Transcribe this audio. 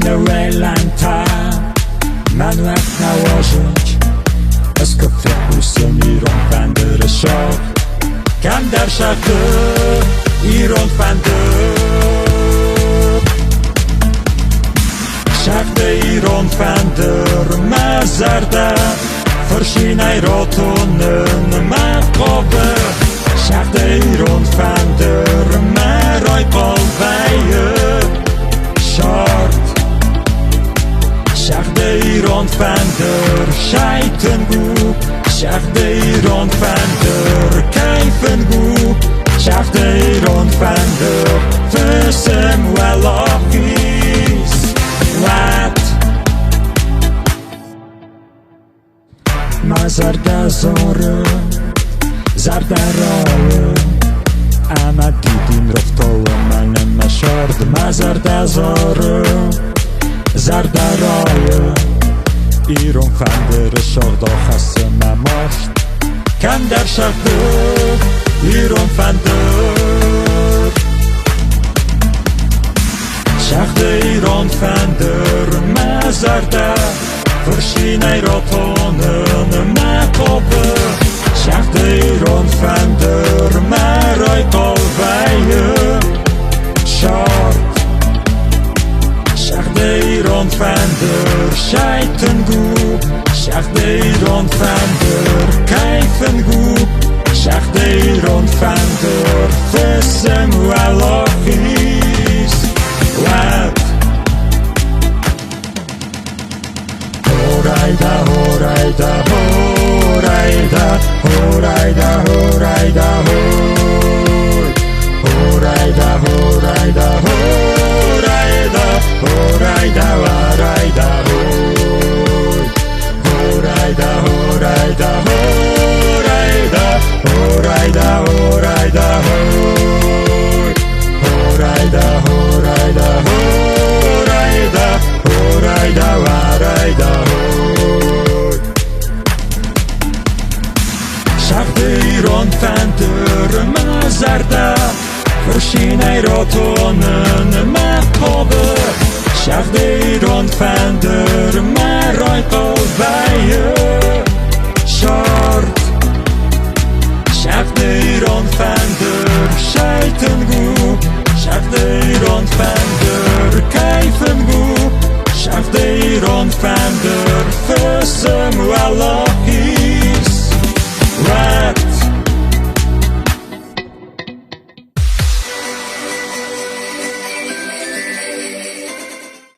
Inne Relanta من وقت نوازش از کفه بوسم ایران فەندыр شاد کم در شەقدە ایران فەندыр شەقدە ایران فەندыр مەزەردە فرشینەی راتونن مەقابە شەقدە ایران فەندыр مەرای قاڵڤەیە شارد شەقدە ایران فەندыр شەیتن گوب شەقدە ایران فەندыр کەیفن گوب شەقدە ایران فەندыр فسم وەلاقیس وەت مەزەردە زۆرە زەردەڕاوە ئەمە دیدیم ڕفتەوە منەمە شارد مەزەردە زۆرە زەردەڕاوە ایران فەندыр شاغدا خەسمە ماشت کەم در شەقدە ایران فەندыр شەقدە ایران فەندыр مەزەردە فرشینەی راتۆنن مەقابە شەقدە ایران فەندыр مەرای قاڵڤەیە شارد شەقدە ایران فەندыр شەیتن گوب شەقدە ایران فەندыр کەیفن گوب شەقدە ایران فەندыр فسم وەلاقیس وەت هۆرایدا هۆرایدا هۆرایدا هۆرایدا هۆرایدا هۆی هۆرایدا هۆرایدا هۆرایدا هۆرایدا وەرایدا هۆی هۆرایدا هۆرایدا هۆرایدا هۆرایدا هۆرایدا هۆی هۆرایدا هۆرایدا هۆرایدا هۆرایدا وەرایدا هۆی شەقدە ایران فەندыр مەزەردە فرشینەی راتۆنن مەقابە شەقدە ایران فەندыр مەرای قاڵڤەیە شارد شەقدە ایران فەندыр شەیتن گوب شەقدە ایران فەندыр کەیفن گوب شەقدە ایران فەندыр فسم وەلاقیس